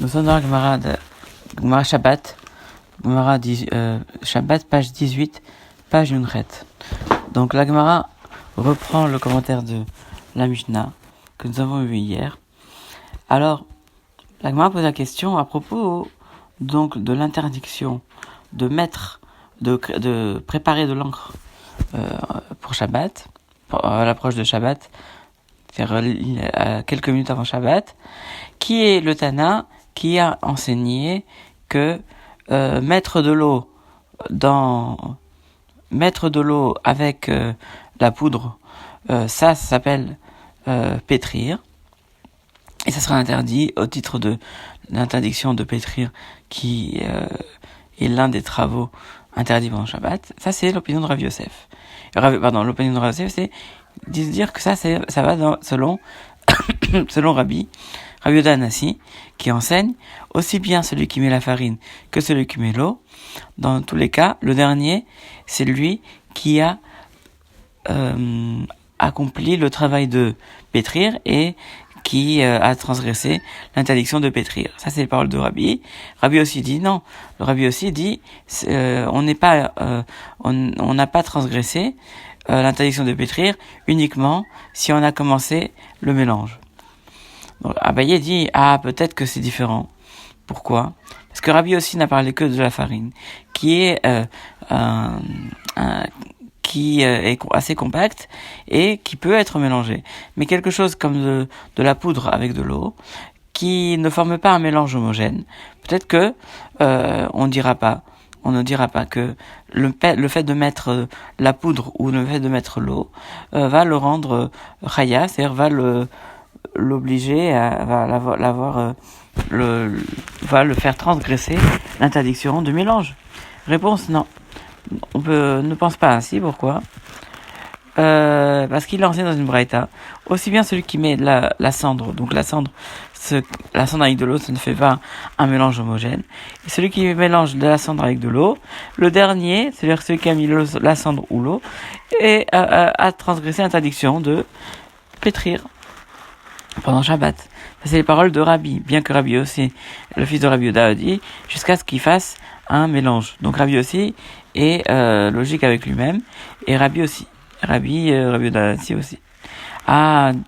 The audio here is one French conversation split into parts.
Nous sommes dans la Gemara Shabbat, Shabbat, page 18, page Yunchet. Donc la Gemara reprend le commentaire de la Mishnah que nous avons vu hier. Alors, la Gemara pose la question à propos donc de l'interdiction de mettre, de préparer de l'encre pour Shabbat, à l'approche de Shabbat, c'est-à-dire quelques minutes avant Shabbat, qui est le Tana qui a enseigné que mettre de l'eau avec la poudre, ça s'appelle pétrir, et ça sera interdit au titre de l'interdiction de pétrir qui est l'un des travaux interdits pendant Shabbat. Ça c'est l'opinion de Rav Yosef. L'opinion de Rav Yosef, c'est de dire que ça va selon Rabbi Yehuda Hanassi, qui enseigne aussi bien celui qui met la farine que celui qui met l'eau. Dans tous les cas, le dernier, c'est lui qui a accompli le travail de pétrir et qui a transgressé l'interdiction de pétrir. Ça, c'est les paroles de Rabbi. Rabbi aussi dit non. Le Rabbi aussi dit on n'a pas transgressé l'interdiction de pétrir uniquement si on a commencé le mélange. Donc, Abaye dit peut-être que c'est différent. Pourquoi? Parce que Rabbi aussi n'a parlé que de la farine, qui est assez compacte et qui peut être mélangée. Mais quelque chose comme de la poudre avec de l'eau, qui ne forme pas un mélange homogène, peut-être que on ne dira pas que le fait de mettre la poudre ou le fait de mettre l'eau va le rendre chaya, c'est-à-dire va l'obliger va le faire transgresser l'interdiction de mélange. Réponse non. Ne pense pas ainsi. Pourquoi? Parce qu'il enseigne dans une braïta, aussi bien celui qui met la cendre, donc la cendre avec de l'eau, ça ne fait pas un mélange homogène, et celui qui mélange de la cendre avec de l'eau, le dernier, c'est-à-dire celui qui a mis la cendre ou l'eau, et a transgressé l'interdiction de pétrir pendant Shabbat. Ça, c'est les paroles de Rabbi, bien que Rabbi aussi, le fils de Rabbi Yehuda, a dit jusqu'à ce qu'il fasse un mélange. Donc Rabbi aussi est logique avec lui-même, et Rabbi aussi. Rabbi Yehuda aussi.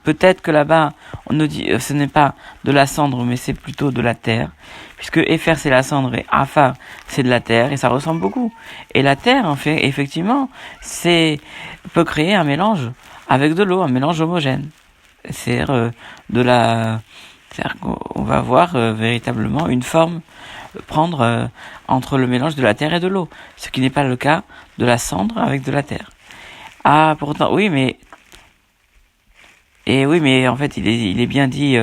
Peut-être que là-bas, on nous dit ce n'est pas de la cendre, mais c'est plutôt de la terre, puisque Efer c'est la cendre et Afar c'est de la terre, et ça ressemble beaucoup. Et la terre, en fait, effectivement, peut créer un mélange avec de l'eau, un mélange homogène. C'est-à-dire qu'on va voir véritablement une forme prendre entre le mélange de la terre et de l'eau, ce qui n'est pas le cas de la cendre avec de la terre. Pourtant, oui, mais en fait, il est bien dit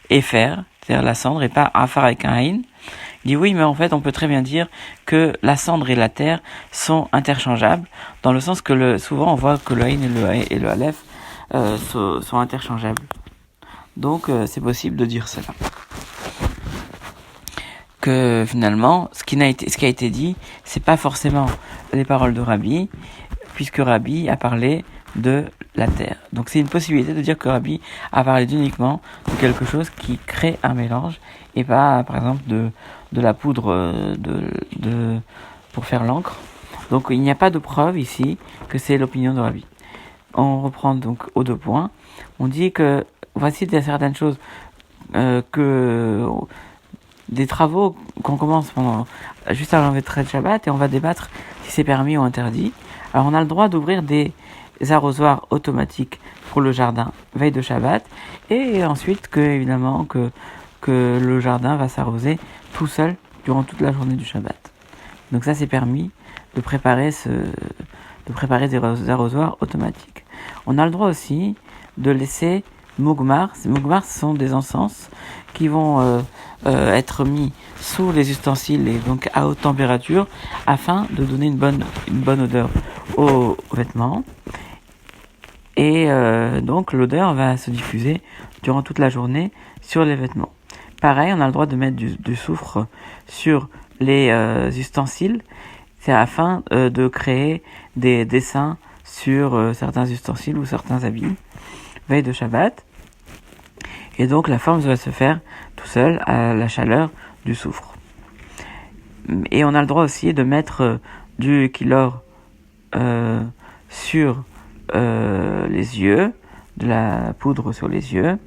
Efer, c'est-à-dire la cendre, et pas Afar avec un Aïn. Il dit oui, mais en fait, on peut très bien dire que la cendre et la terre sont interchangeables, dans le sens que souvent on voit que le Aïn et le Aleph sont interchangeables. Donc, c'est possible de dire cela. Que finalement, ce qui a été dit, c'est pas forcément les paroles de Rabbi, puisque Rabbi a parlé de la terre. Donc c'est une possibilité de dire que Rabbi a parlé uniquement de quelque chose qui crée un mélange, et pas, par exemple, de la poudre pour faire l'encre. Donc il n'y a pas de preuve ici que c'est l'opinion de Rabbi. On reprend donc aux deux points. On dit que voici certaines choses des travaux qu'on commence juste avant le trait de Shabbat, et on va débattre si c'est permis ou interdit. Alors on a le droit d'ouvrir des arrosoirs automatiques pour le jardin veille de Shabbat, et ensuite évidemment que le jardin va s'arroser tout seul durant toute la journée du Shabbat. Donc ça c'est permis de préparer des arrosoirs automatiques. On a le droit aussi de laisser Mougmar. Mougmar, ce sont des encens qui vont être mis sous les ustensiles et donc à haute température afin de donner une bonne odeur aux vêtements. Et donc l'odeur va se diffuser durant toute la journée sur les vêtements. Pareil, on a le droit de mettre du soufre sur les ustensiles, c'est afin de créer des dessins sur certains ustensiles ou certains habits veille de Shabbat. Et donc la forme va se faire tout seul à la chaleur du soufre. Et on a le droit aussi de mettre du kylor sur les yeux, de la poudre sur les yeux,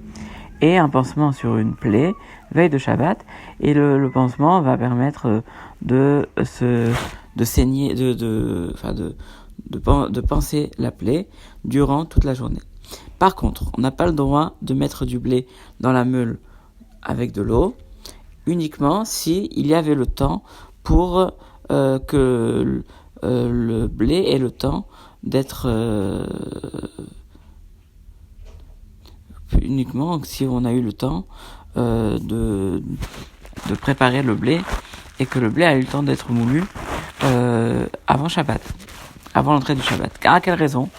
et un pansement sur une plaie, veille de Shabbat, et le pansement va permettre de saigner, de panser la plaie durant toute la journée. Par contre, on n'a pas le droit de mettre du blé dans la meule avec de l'eau, uniquement si il y avait le temps pour que le blé ait le temps d'être uniquement si on a eu le temps de préparer le blé et que le blé a eu le temps d'être moulu avant Shabbat, avant l'entrée du Shabbat. À quelle raison ?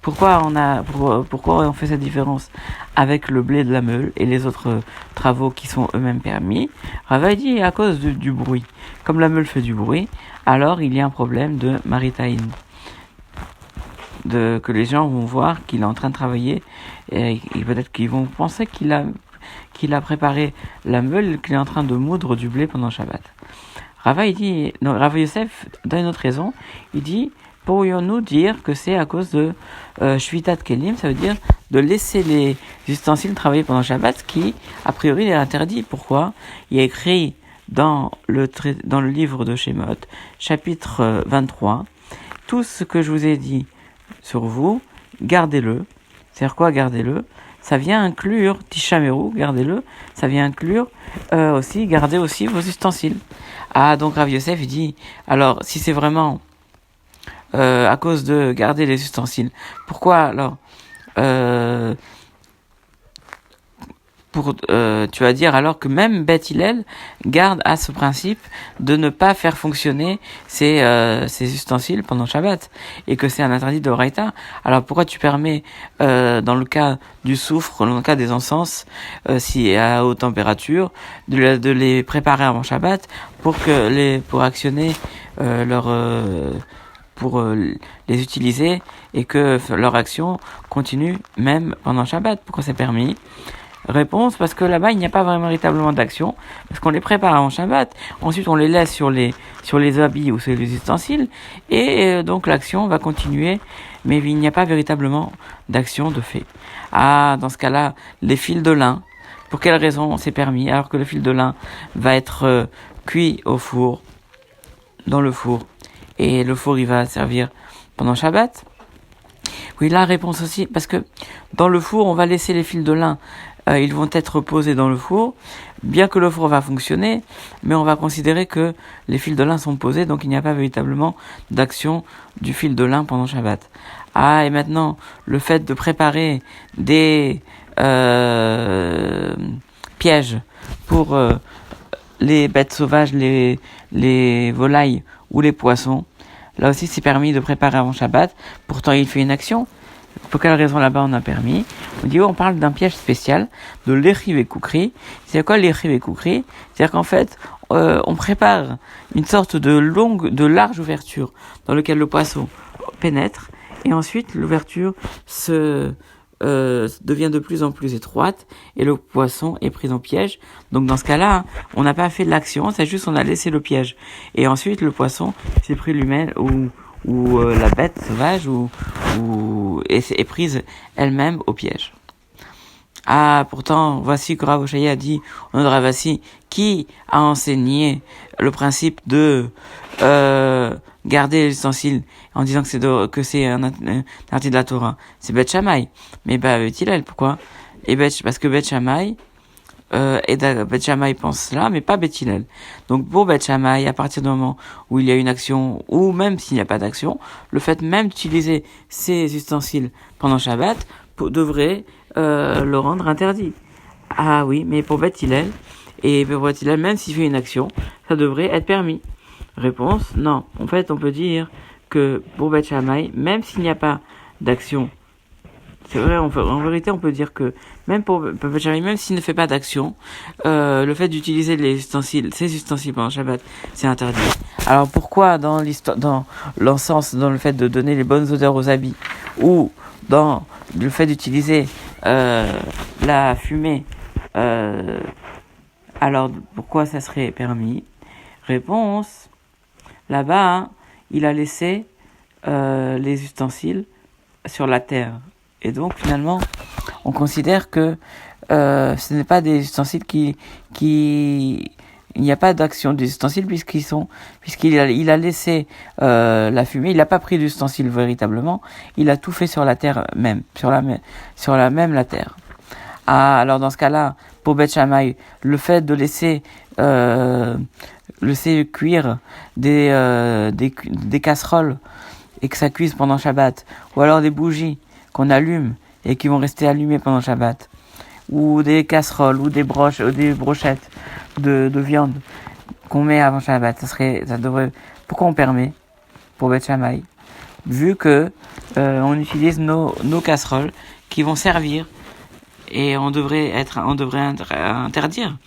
Pourquoi on fait cette différence avec le blé de la meule et les autres travaux qui sont eux-mêmes permis ? Rava dit à cause du bruit. Comme la meule fait du bruit, alors il y a un problème de maritaïn. Que les gens vont voir qu'il est en train de travailler et peut-être qu'ils vont penser qu'il a préparé la meule, qu'il est en train de moudre du blé pendant Shabbat. Rava Yosef donne une autre raison. Il dit, pourrions-nous dire que c'est à cause de Shvitat Kelim, ça veut dire de laisser les ustensiles travailler pendant Shabbat, qui a priori est interdit. Pourquoi ? Il y a écrit dans le livre de Shemot, chapitre 23, tout ce que je vous ai dit sur vous, gardez-le. C'est-à-dire quoi, gardez-le ? Ça vient inclure Tishameru, gardez-le. Ça vient inclure gardez aussi vos ustensiles. Ah, donc Rav Yosef dit, alors si c'est vraiment à cause de garder les ustensiles, pourquoi alors tu vas dire alors que même Beth Hillel garde à ce principe de ne pas faire fonctionner ces ustensiles pendant Shabbat et que c'est un interdit de Oraïta. Alors pourquoi tu permets dans le cas du soufre, dans le cas des encens, si à haute température, de les préparer avant Shabbat pour actionner pour les utiliser et que leur action continue même pendant Shabbat. Pourquoi c'est permis ? Réponse, parce que là-bas, il n'y a pas véritablement d'action, parce qu'on les prépare avant Shabbat, ensuite on les laisse sur les habits ou sur les ustensiles, et donc l'action va continuer, mais il n'y a pas véritablement d'action de fait. Ah, dans ce cas-là, les fils de lin, pour quelle raison c'est permis, alors que le fil de lin va être cuit au four, dans le four, et le four il va servir pendant Shabbat ? Oui, la réponse aussi, parce que dans le four, on va laisser les fils de lin, ils vont être posés dans le four, bien que le four va fonctionner, mais on va considérer que les fils de lin sont posés, donc il n'y a pas véritablement d'action du fil de lin pendant Shabbat. Ah, et maintenant, le fait de préparer des pièges pour les bêtes sauvages, les volailles ou les poissons, là aussi c'est permis de préparer avant Shabbat, pourtant il fait une action. Pour quelle raison là-bas on a permis ? On parle d'un piège spécial, de l'Echiv et Koukri. C'est quoi l'Echiv et Koukri ? C'est-à-dire qu'en fait, on prépare une sorte de large ouverture dans laquelle le poisson pénètre, et ensuite l'ouverture devient de plus en plus étroite, et le poisson est pris en piège. Donc dans ce cas-là, on n'a pas fait de l'action, c'est juste on a laissé le piège. Et ensuite le poisson s'est pris lui-même, ou la bête sauvage est prise elle-même au piège. Ah, pourtant, voici que Rav Oshaya a dit, on a Ravasi, qui a enseigné le principe de garder les ustensiles en disant que c'est un interdit de la Torah. C'est Beth Shammai. Mais Beth Hillel, pourquoi ? Parce que Beth Shammai Beth Shammai pense cela, mais pas Beth Hillel. Donc pour Beth Shammai, à partir du moment où il y a une action, ou même s'il n'y a pas d'action, le fait même d'utiliser ces ustensiles pendant Shabbat devrait le rendre interdit. Ah oui, mais pour Beth Hillel, même s'il fait une action, ça devrait être permis. Réponse, non. En fait, on peut dire que pour Beth Shammai, même s'il n'y a pas d'action, c'est vrai, en vérité, on peut dire que même pour Beth Shammai, même s'il ne fait pas d'action, le fait d'utiliser ces ustensiles pendant Shabbat, c'est interdit. Alors pourquoi dans l'encens, dans le fait de donner les bonnes odeurs aux habits, ou dans le fait d'utiliser la fumée Euh, alors, pourquoi ça serait permis? Réponse, là-bas, hein, il a laissé les ustensiles sur la terre. Et donc, finalement, on considère que ce n'est pas des ustensiles il n'y a pas d'action des ustensiles puisqu'il a laissé la fumée, il n'a pas pris d'ustensiles véritablement, il a tout fait sur la terre même, sur la terre. Ah, alors dans ce cas-là, pour Beth Shammai, le fait de laisser cuire des casseroles et que ça cuise pendant Shabbat, ou alors des bougies qu'on allume et qui vont rester allumées pendant Shabbat, ou des casseroles, ou des brochettes de viande qu'on met avant Shabbat, pourquoi on permet pour Beth Shammai? Vu que on utilise nos casseroles qui vont servir et on devrait interdire.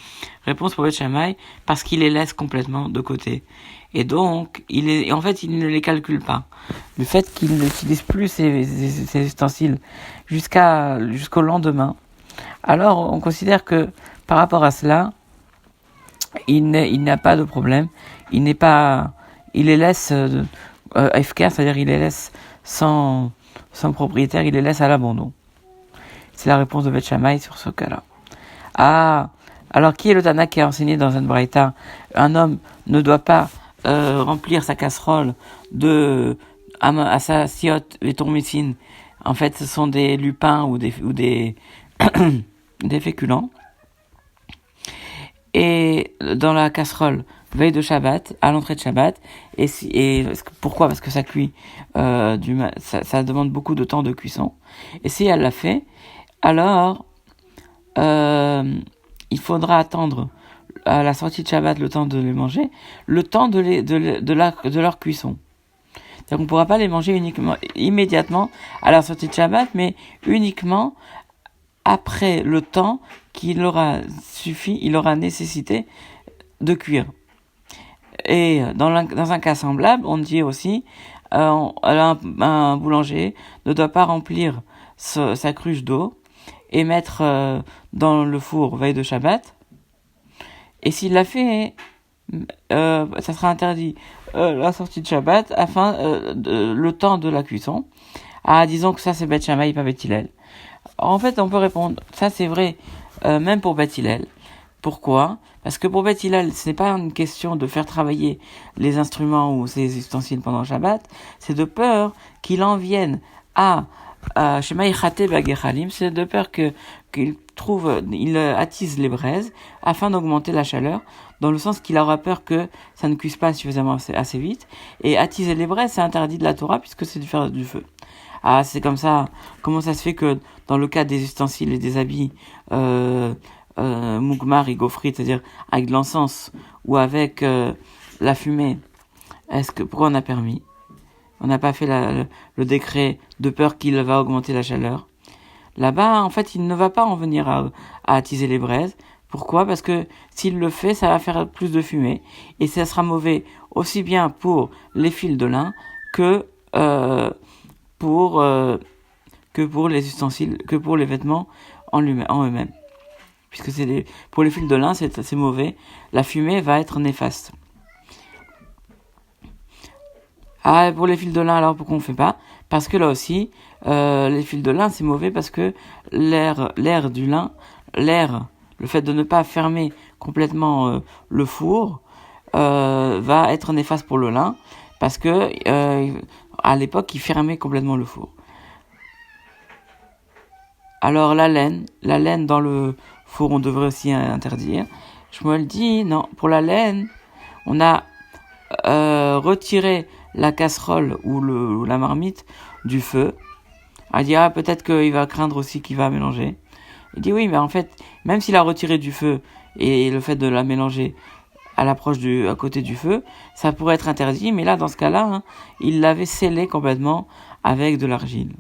Réponse pour Beth Shammai, parce qu'il les laisse complètement de côté. Et donc, il ne les calcule pas. Le fait qu'il n'utilise plus ces ustensiles jusqu'au lendemain, alors on considère que par rapport à cela, il n'a pas de problème. Il les laisse FK, c'est-à-dire il les laisse sans propriétaire, il les laisse à l'abandon. C'est la réponse de Beth Shammai sur ce cas-là. Ah, alors qui est le Tana qui a enseigné dans un braïta? Un homme ne doit pas remplir sa casserole de asasiot et tourmicine. En fait, ce sont des lupins ou des des féculents. Et dans la casserole, veille de Shabbat, à l'entrée de Shabbat, pourquoi? Parce que ça cuit, ça demande beaucoup de temps de cuisson. Et si elle l'a fait, alors il faudra attendre à la sortie de Shabbat le temps de les manger, le temps de leur cuisson. Donc on ne pourra pas les manger immédiatement à la sortie de Shabbat, mais uniquement après le temps qu'il aura nécessité de cuire. Et dans un cas semblable, on dit aussi, un boulanger ne doit pas remplir sa cruche d'eau et mettre dans le four veille de Shabbat. Et s'il l'a fait, ça sera interdit la sortie de Shabbat afin le temps de la cuisson. Ah, disons que ça c'est Beth Shammai, pas Beth Hillel. En fait, on peut répondre, ça c'est vrai, même pour Beth Hillel. Pourquoi? Parce que pour Beth Hillel, ce n'est pas une question de faire travailler les instruments ou ses ustensiles pendant Shabbat, c'est de peur qu'il en vienne à Shema Yichate Bagechalim, c'est de peur il attise les braises afin d'augmenter la chaleur, dans le sens qu'il aura peur que ça ne cuise pas suffisamment assez vite, et attiser les braises, c'est interdit de la Torah puisque c'est de faire du feu. Ah, c'est comme ça. Comment ça se fait que dans le cas des ustensiles et des habits, Mugmar et Gofrit, c'est-à-dire avec de l'encens ou avec la fumée, pourquoi on a permis? On n'a pas fait le décret de peur qu'il va augmenter la chaleur. Là-bas, en fait, il ne va pas en venir à attiser les braises. Pourquoi? Parce que s'il le fait, ça va faire plus de fumée et ça sera mauvais aussi bien pour les fils de lin que pour les ustensiles, que pour les vêtements en eux-mêmes. Puisque pour les fils de lin, c'est mauvais. La fumée va être néfaste. Ah, pour les fils de lin, alors pourquoi on fait pas? Parce que là aussi, les fils de lin, c'est mauvais parce que l'air du lin, le fait de ne pas fermer complètement le four, va être néfaste pour le lin parce que à l'époque, il fermait complètement le four. Alors la laine dans le four, on devrait aussi interdire. Shmuel dit non, pour la laine, on a retiré la casserole ou la marmite du feu. Il dit peut-être qu'il va craindre aussi qu'il va mélanger. Il dit oui, mais en fait, même s'il a retiré du feu et le fait de la mélanger à côté du feu, ça pourrait être interdit, mais là, dans ce cas-là, il l'avait scellé complètement avec de l'argile.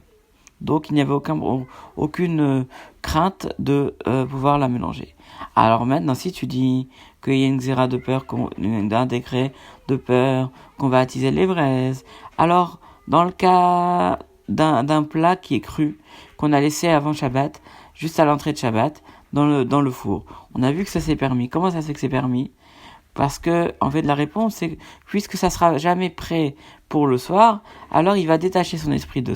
Donc, il n'y avait aucune crainte de pouvoir la mélanger. Alors maintenant, si tu dis qu'il y a une xéra de peur, un décret de peur, qu'on va attiser les braises, alors, dans le cas d'un plat qui est cru, qu'on a laissé avant Shabbat, juste à l'entrée de Shabbat, dans le four. On a vu que ça c'est permis. Comment ça c'est que c'est permis? Parce que, en fait, la réponse, c'est que, puisque ça sera jamais prêt pour le soir, alors il va détacher son esprit de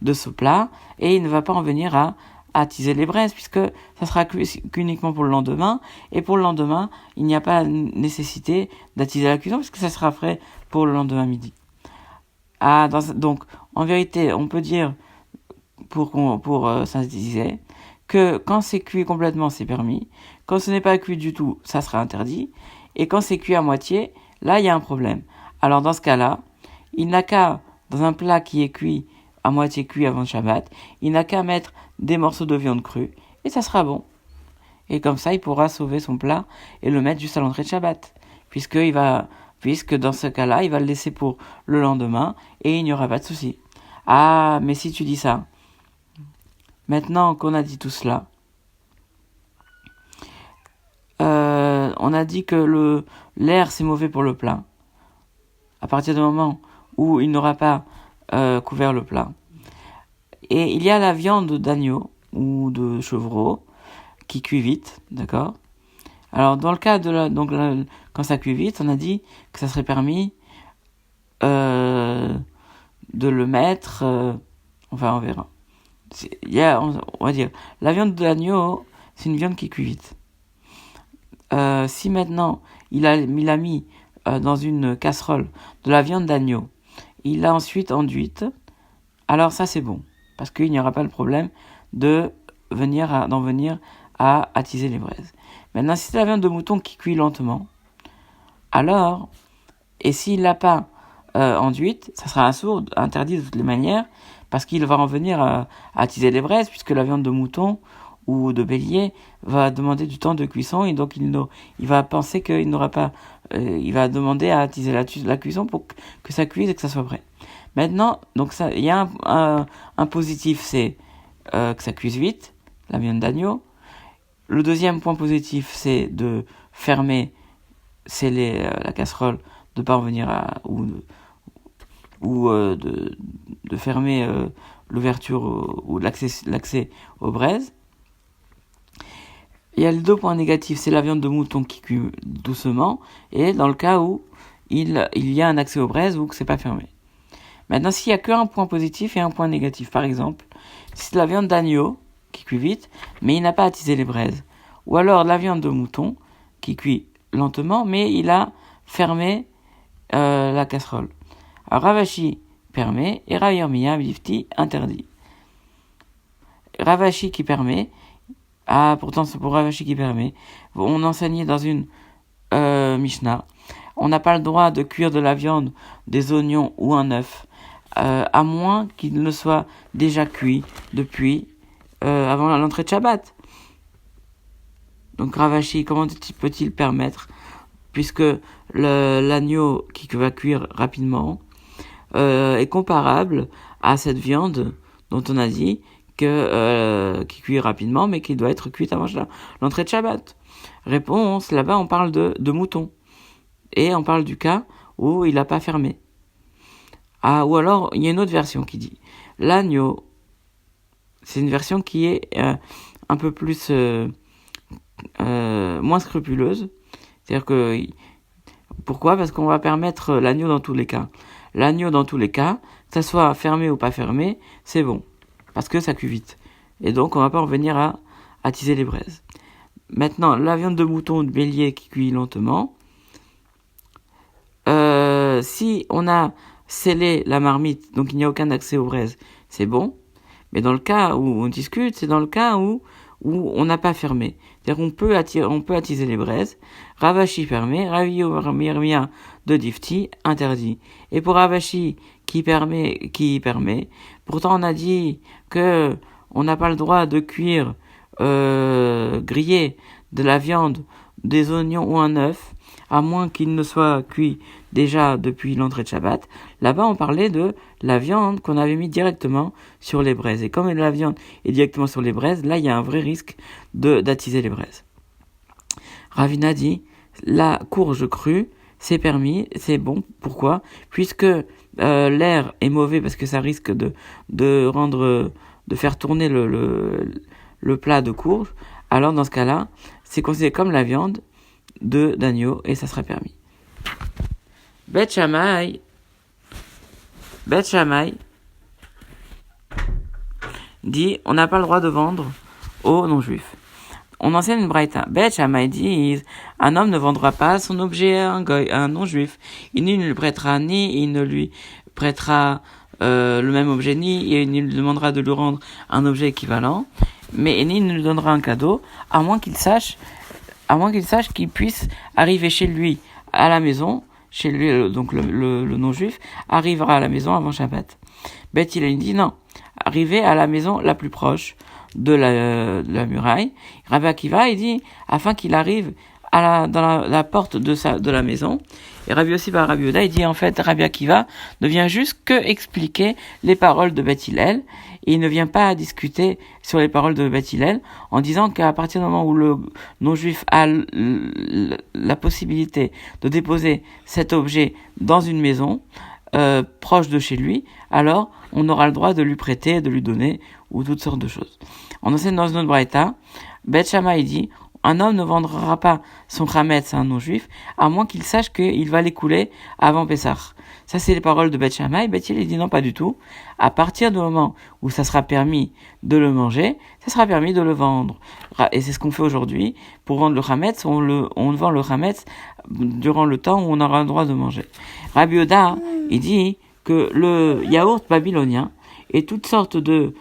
de ce plat, et il ne va pas en venir à attiser les braises, puisque ça sera qu'uniquement pour le lendemain, et pour le lendemain, il n'y a pas nécessité d'attiser la cuisson, puisque ça sera frais pour le lendemain midi. Donc, en vérité, on peut dire, pour synthétiser, que quand c'est cuit complètement, c'est permis, quand ce n'est pas cuit du tout, ça sera interdit, et quand c'est cuit à moitié, là, il y a un problème. Alors, dans ce cas-là, il n'a qu'à, dans un plat qui est cuit, à moitié cuit avant le Shabbat, il n'a qu'à mettre des morceaux de viande crue, et ça sera bon. Et comme ça, il pourra sauver son plat et le mettre juste à l'entrée de Shabbat, puisque dans ce cas-là, il va le laisser pour le lendemain, et il n'y aura pas de souci. Ah, mais si tu dis ça, maintenant qu'on a dit tout cela, on a dit que l'air c'est mauvais pour le plat. À partir du moment où il n'aura pas couvert le plat. Et il y a la viande d'agneau ou de chevreau qui cuit vite, d'accord? Alors dans le cas quand ça cuit vite, on a dit que ça serait permis de le mettre. Enfin, on verra. On va dire, la viande d'agneau, c'est une viande qui cuit vite. Si maintenant il a mis dans une casserole de la viande d'agneau, il l'a ensuite enduite, alors ça c'est bon, parce qu'il n'y aura pas le problème d'en venir à attiser les braises. Maintenant, si c'est la viande de mouton qui cuit lentement, alors, et s'il l'a pas enduite, ça sera interdit de toutes les manières, parce qu'il va en venir à attiser les braises, puisque la viande de mouton ou de bélier va demander du temps de cuisson, et donc il va penser qu'il n'aura pas, il va demander à attiser la cuisson pour que ça cuise et que ça soit prêt. Maintenant, donc ça, il y a un positif, c'est que ça cuise vite, la viande d'agneau. Le deuxième point positif, c'est de fermer, la casserole, de parvenir de fermer l'ouverture ou l'accès aux braises. Il y a les deux points négatifs, c'est la viande de mouton qui cuit doucement, et dans le cas où il y a un accès aux braises ou que c'est pas fermé. Maintenant, s'il y a qu'un point positif et un point négatif, par exemple, si c'est la viande d'agneau qui cuit vite, mais il n'a pas attisé les braises, ou alors la viande de mouton qui cuit lentement, mais il a fermé la casserole. Alors Ravashi permet et Rav Yirmiyah Bifti interdit. Ravashi qui permet, pourtant c'est pour Ravashi qui permet, on enseignait dans une Mishnah, on n'a pas le droit de cuire de la viande, des oignons ou un œuf, à moins qu'il ne soit déjà cuit depuis avant l'entrée de Shabbat. Donc Ravashi, comment peut-il permettre, puisque l'agneau qui va cuire rapidement est comparable à cette viande dont on a dit qui cuit rapidement, mais qui doit être cuite avant l'entrée de Shabbat. Réponse, là-bas on parle de mouton. Et on parle du cas où il n'a pas fermé. Ou alors, il y a une autre version qui dit, l'agneau, c'est une version qui est un peu plus moins scrupuleuse. C'est-à-dire que, pourquoi? Parce qu'on va permettre l'agneau dans tous les cas. L'agneau dans tous les cas, que ça soit fermé ou pas fermé, c'est bon. Parce que ça cuit vite. Et donc, on va pas revenir à attiser les braises. Maintenant, la viande de mouton ou de bélier qui cuit lentement, si on a scellé la marmite, donc il n'y a aucun accès aux braises, c'est bon. Mais dans le cas où on discute, c'est dans le cas où on n'a pas fermé. C'est-à-dire on peut attiser les braises. Ravashi permet, Rav Yirmiyah de Difti interdit. Et pour Ravashi qui permet, pourtant on a dit que on n'a pas le droit de cuire, griller de la viande, des oignons ou un œuf, à moins qu'il ne soit cuit déjà depuis l'entrée de Shabbat. Là-bas, on parlait de la viande qu'on avait mis directement sur les braises. Et comme la viande est directement sur les braises, là, il y a un vrai risque d'attiser les braises. Ravina dit, la courge crue, c'est permis, c'est bon. Pourquoi? Puisque l'air est mauvais, parce que ça risque de faire tourner le plat de courge. alors dans ce cas-là, c'est considéré comme la viande d'agneau et ça sera permis. Bet Shammai dit, on n'a pas le droit de vendre aux non-juifs. On enseigne une braïta. Bet Shammai dit, un homme ne vendra pas son objet à un non-juif. Il ne lui prêtera ni il ne lui prêtera le même objet, ni il lui demandera de lui rendre un objet équivalent, mais ni il ne lui donnera un cadeau, à moins qu'il sache qu'il puisse arriver chez lui à la maison, chez lui, donc le non-juif, arrivera à la maison avant Shabbat. Bet il dit non, arriver à la maison la plus proche de la muraille. Rabbi Akiva, il dit, afin qu'il arrive dans la porte de la maison. Et Rabbi Yossi bar Rabbi Yehuda, il dit, en fait, Rabbi Akiva ne vient juste que expliquer les paroles de Beth Hillel, et il ne vient pas discuter sur les paroles de Beth Hillel, en disant qu'à partir du moment où le non-juif a la possibilité de déposer cet objet dans une maison, proche de chez lui, alors on aura le droit de lui prêter, de lui donner, ou toutes sortes de choses. On enseigne dans une autre braïta, Bet Shammai dit, un homme ne vendra pas son chametz à un non-juif, à moins qu'il sache qu'il va l'écouler avant Pessah. Ça, c'est les paroles de Bet Shammai. Bet Hillel dit non, pas du tout. À partir du moment où ça sera permis de le manger, ça sera permis de le vendre. Et c'est ce qu'on fait aujourd'hui. Pour vendre le chametz, on vend le chametz durant le temps où on aura le droit de manger. Rabbi Yehuda, il dit que le yaourt babylonien et toutes sortes de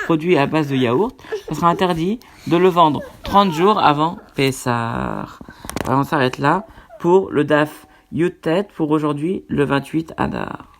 produits à base de yaourt, ça sera interdit de le vendre 30 jours avant Pessah. Alors on s'arrête là pour le Daf Yutet pour aujourd'hui, le 28 Adar.